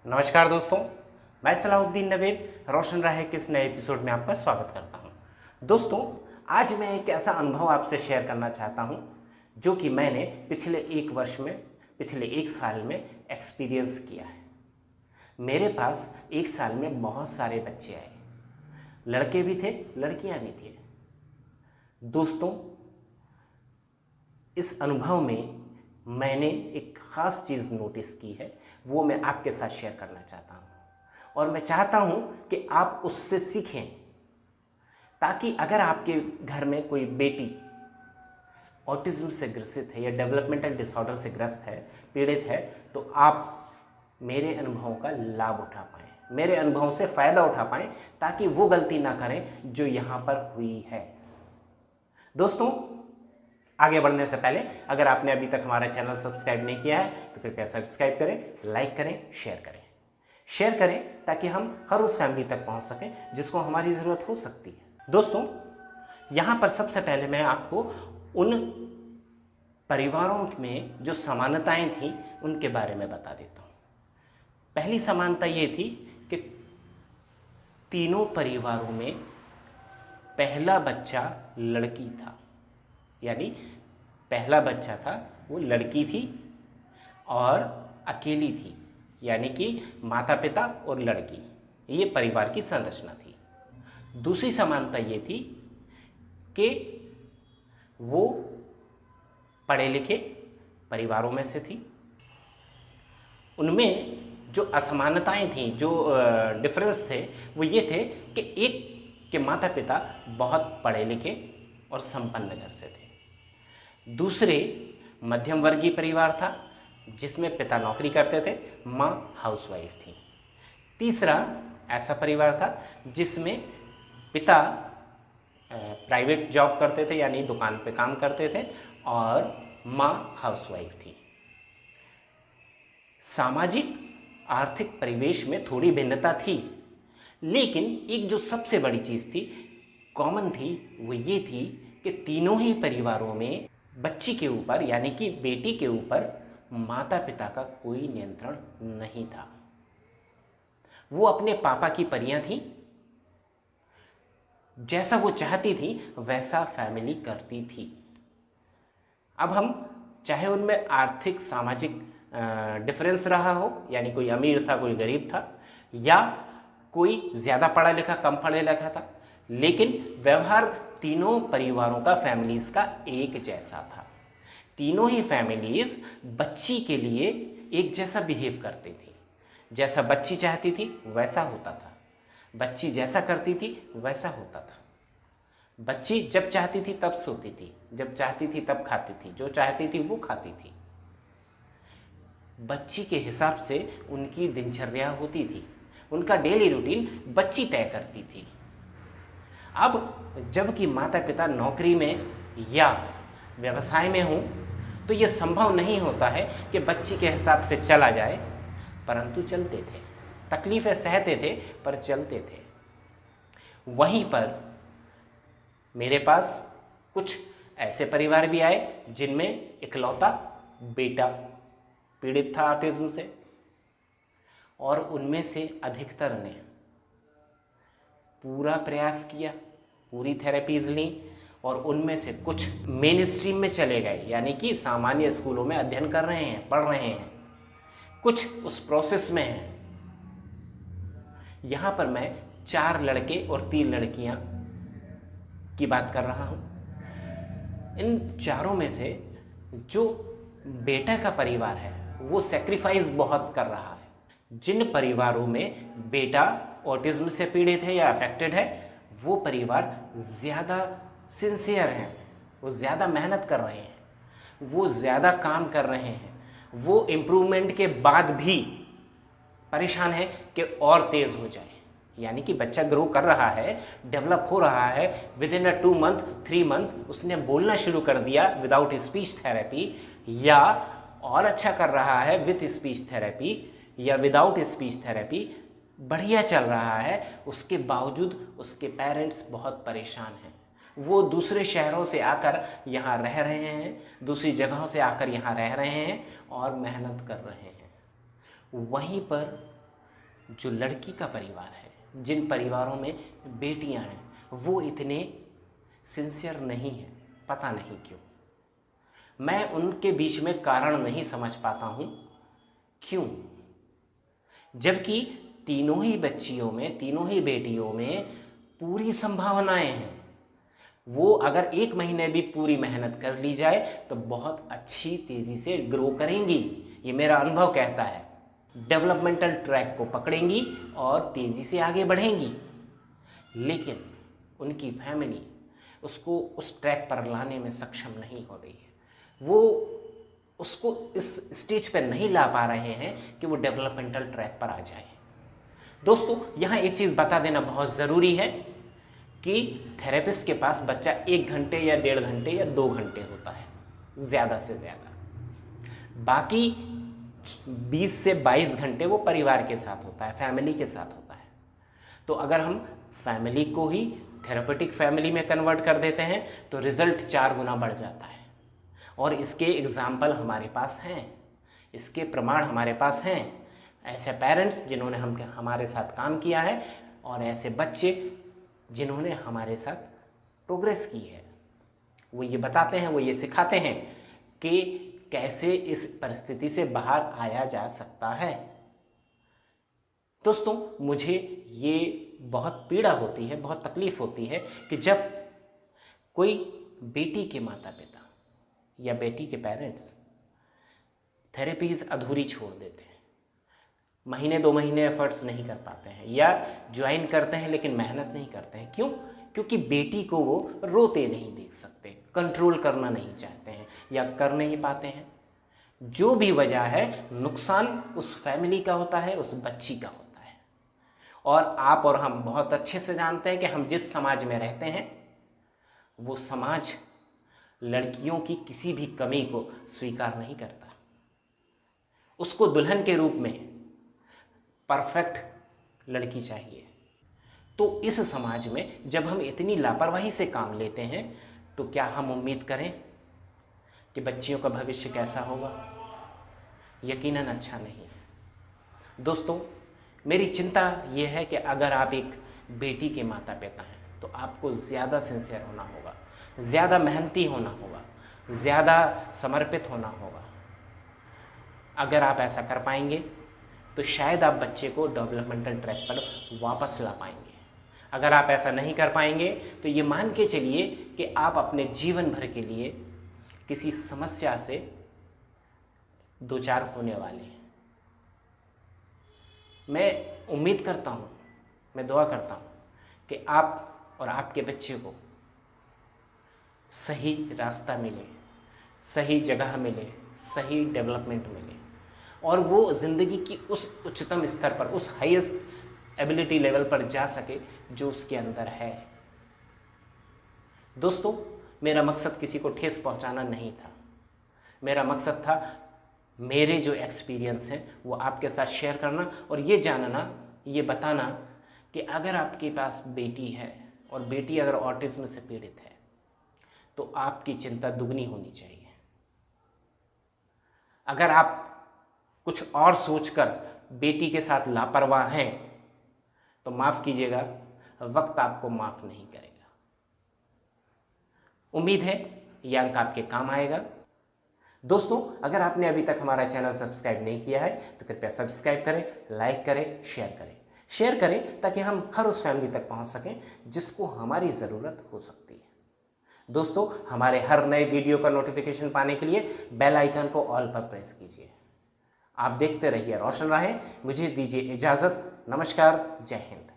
नमस्कार दोस्तों, मैं सलाहुद्दीन नवेद रोशन राहे के इस नए एपिसोड में आपका स्वागत करता हूं। दोस्तों, आज मैं एक ऐसा अनुभव आपसे शेयर करना चाहता हूं जो कि मैंने पिछले एक साल में एक्सपीरियंस किया है। मेरे पास एक साल में बहुत सारे बच्चे आए, लड़के भी थे, लड़कियां भी थी। दोस्तों, इस अनुभव में मैंने एक ख़ास चीज़ नोटिस की है, वो मैं आपके साथ शेयर करना चाहता हूँ और मैं चाहता हूँ कि आप उससे सीखें, ताकि अगर आपके घर में कोई बेटी ऑटिज्म से ग्रसित है या डेवलपमेंटल डिसऑर्डर से ग्रस्त है, पीड़ित है, तो आप मेरे अनुभवों का लाभ उठा पाएँ, मेरे अनुभवों से फ़ायदा उठा पाएँ, ताकि वो गलती ना करें जो यहाँ पर हुई है। दोस्तों, आगे बढ़ने से पहले अगर आपने अभी तक हमारा चैनल सब्सक्राइब नहीं किया है तो कृपया सब्सक्राइब करें, लाइक करें, शेयर करें ताकि हम हर उस फैमिली तक पहुंच सकें जिसको हमारी ज़रूरत हो सकती है। दोस्तों, यहाँ पर सबसे पहले मैं आपको उन परिवारों में जो समानताएं थी उनके बारे में बता देता हूँ। पहली समानता ये थी कि तीनों परिवारों में पहला बच्चा लड़की था, यानी पहला बच्चा था वो लड़की थी और अकेली थी, यानी कि माता पिता और लड़की, ये परिवार की संरचना थी। दूसरी समानता ये थी कि वो पढ़े लिखे परिवारों में से थी। उनमें जो असमानताएं थीं, जो डिफरेंस थे, वो ये थे कि एक के माता पिता बहुत पढ़े लिखे और संपन्न घर से थे, दूसरे मध्यम वर्गीय परिवार था जिसमें पिता नौकरी करते थे, माँ हाउसवाइफ थी। तीसरा ऐसा परिवार था जिसमें पिता प्राइवेट जॉब करते थे, यानी दुकान पे काम करते थे, और माँ हाउसवाइफ थी। सामाजिक आर्थिक परिवेश में थोड़ी भिन्नता थी, लेकिन एक जो सबसे बड़ी चीज़ थी, कॉमन थी, वो ये थी कि तीनों ही परिवारों में बच्ची के ऊपर, यानी कि बेटी के ऊपर माता पिता का कोई नियंत्रण नहीं था। वो अपने पापा की परियां थी, जैसा वो चाहती थी वैसा फैमिली करती थी। अब हम चाहे उनमें आर्थिक सामाजिक डिफरेंस रहा हो, यानी कोई अमीर था कोई गरीब था, या कोई ज़्यादा पढ़ा लिखा कम पढ़ा लिखा था, लेकिन व्यवहार तीनों परिवारों का, फैमिलीज़ का एक जैसा था। तीनों ही फैमिलीज़ बच्ची के लिए एक जैसा बिहेव करती थी। जैसा बच्ची चाहती थी वैसा होता था, बच्ची जैसा करती थी वैसा होता था। बच्ची जब चाहती थी तब सोती थी, जब चाहती थी तब खाती थी, जो चाहती थी वो खाती थी। बच्ची के हिसाब से उनकी दिनचर्या होती थी, उनका डेली रूटीन बच्ची तय करती थी। अब जबकि माता पिता नौकरी में या व्यवसाय में हों तो ये संभव नहीं होता है कि बच्ची के हिसाब से चला जाए, परंतु चलते थे, तकलीफ़ें सहते थे पर चलते थे। वहीं पर मेरे पास कुछ ऐसे परिवार भी आए जिनमें इकलौता बेटा पीड़ित था ऑटिज्म से, और उनमें से अधिकतर ने पूरा प्रयास किया, पूरी थेरेपीज ली, और उनमें से कुछ मेन स्ट्रीम में चले गए, यानी कि सामान्य स्कूलों में अध्ययन कर रहे हैं, पढ़ रहे हैं, कुछ उस प्रोसेस में हैं। यहाँ पर मैं 4 लड़के और 3 लड़कियाँ की बात कर रहा हूँ। इन चारों में से जो बेटा का परिवार है वो सेक्रीफाइस बहुत कर रहा है। जिन परिवारों में बेटा ऑटिज्म से पीड़ित है या अफेक्टेड है, वो परिवार ज़्यादा सिंसियर हैं, वो ज़्यादा मेहनत कर रहे हैं, वो ज़्यादा काम कर रहे हैं, वो इम्प्रूवमेंट के बाद भी परेशान है कि और तेज़ हो जाए। यानी कि बच्चा ग्रो कर रहा है, डेवलप हो रहा है, विद इन 2 मंथ 3 मंथ उसने बोलना शुरू कर दिया विदाउट स्पीच थेरेपी, या और अच्छा कर रहा है विथ स्पीच थेरेपी या विदाउट स्पीच थेरेपी, बढ़िया चल रहा है। उसके बावजूद उसके पेरेंट्स बहुत परेशान हैं। वो दूसरे शहरों से आकर यहाँ रह रहे हैं, दूसरी जगहों से आकर यहाँ रह रहे हैं और मेहनत कर रहे हैं। वहीं पर जो लड़की का परिवार है, जिन परिवारों में बेटियां हैं, वो इतने सिंसियर नहीं हैं। पता नहीं क्यों। मैं उनके बीच में कारण नहीं समझ पाता हूँ क्यों, जबकि तीनों ही बच्चियों में, तीनों ही बेटियों में पूरी संभावनाएं हैं। वो अगर 1 महीने भी पूरी मेहनत कर ली जाए तो बहुत अच्छी तेज़ी से ग्रो करेंगी। ये मेरा अनुभव कहता है। डेवलपमेंटल ट्रैक को पकड़ेंगी और तेज़ी से आगे बढ़ेंगी। लेकिन उनकी फैमिली उसको उस ट्रैक पर लाने में सक्षम नहीं हो रही है। वो उसको इस स्टेज पर नहीं ला पा रहे हैं कि वो डेवलपमेंटल ट्रैक पर आ जाए। दोस्तों, यहाँ एक चीज़ बता देना बहुत ज़रूरी है कि थेरेपिस्ट के पास बच्चा 1 घंटे या 1.5 घंटे या 2 घंटे होता है ज़्यादा से ज़्यादा। बाकी 20 से 22 घंटे वो परिवार के साथ होता है, फैमिली के साथ होता है। तो अगर हम फैमिली को ही थेरेपेटिक फैमिली में कन्वर्ट कर देते हैं तो रिज़ल्ट 4 गुना बढ़ जाता है। और इसके एग्जाम्पल हमारे पास हैं, इसके प्रमाण हमारे पास हैं। ऐसे पेरेंट्स जिन्होंने हमारे साथ काम किया है और ऐसे बच्चे जिन्होंने हमारे साथ प्रोग्रेस की है। वो ये बताते हैं, वो ये सिखाते हैं कि कैसे इस परिस्थिति से बाहर आया जा सकता है। दोस्तों, मुझे ये बहुत पीड़ा होती है, बहुत तकलीफ होती है कि जब कोई बेटी के माता पिता या बेटी के पेरेंट्स थेरेपीज अधूरी छोड़ देते हैं, महीने 2 महीने एफर्ट्स नहीं कर पाते हैं, या ज्वाइन करते हैं लेकिन मेहनत नहीं करते हैं। क्यों? क्योंकि बेटी को वो रोते नहीं देख सकते, कंट्रोल करना नहीं चाहते हैं या कर नहीं पाते हैं। जो भी वजह है, नुकसान उस फैमिली का होता है, उस बच्ची का होता है। और आप और हम बहुत अच्छे से जानते हैं कि हम जिस समाज में रहते हैं वो समाज लड़कियों की किसी भी कमी को स्वीकार नहीं करता। उसको दुल्हन के रूप में परफेक्ट लड़की चाहिए। तो इस समाज में जब हम इतनी लापरवाही से काम लेते हैं तो क्या हम उम्मीद करें कि बच्चियों का भविष्य कैसा होगा? यकीनन अच्छा नहीं है। दोस्तों, मेरी चिंता ये है कि अगर आप एक बेटी के माता पिता हैं तो आपको ज़्यादा सिंसियर होना होगा, ज़्यादा मेहनती होना होगा, ज़्यादा समर्पित होना होगा। अगर आप ऐसा कर पाएंगे तो शायद आप बच्चे को डेवलपमेंटल ट्रैक पर वापस ला पाएंगे। अगर आप ऐसा नहीं कर पाएंगे तो ये मान के चलिए कि आप अपने जीवन भर के लिए किसी समस्या से 2-4 होने वाले हैं। मैं उम्मीद करता हूँ, मैं दुआ करता हूँ कि आप और आपके बच्चे को सही रास्ता मिले, सही जगह मिले, सही डेवलपमेंट मिले और वो ज़िंदगी की उस उच्चतम स्तर पर, उस हाईएस्ट एबिलिटी लेवल पर जा सके जो उसके अंदर है। दोस्तों, मेरा मकसद किसी को ठेस पहुंचाना नहीं था। मेरा मकसद था मेरे जो एक्सपीरियंस हैं वो आपके साथ शेयर करना और ये जानना, ये बताना कि अगर आपके पास बेटी है और बेटी अगर ऑटिज्म से पीड़ित है तो आपकी चिंता दुगनी होनी चाहिए। अगर आप कुछ और सोचकर बेटी के साथ लापरवाह हैं तो माफ़ कीजिएगा, वक्त आपको माफ़ नहीं करेगा। उम्मीद है यह अंक आपके काम आएगा। दोस्तों, अगर आपने अभी तक हमारा चैनल सब्सक्राइब नहीं किया है तो कृपया सब्सक्राइब करें, लाइक करें, शेयर करें ताकि हम हर उस फैमिली तक पहुंच सकें जिसको हमारी ज़रूरत हो सकती है। दोस्तों, हमारे हर नए वीडियो का नोटिफिकेशन पाने के लिए बेल आइकन को ऑल पर प्रेस कीजिए। आप देखते रहिए रोशन राहें। मुझे दीजिए इजाज़त। नमस्कार, जय हिंद।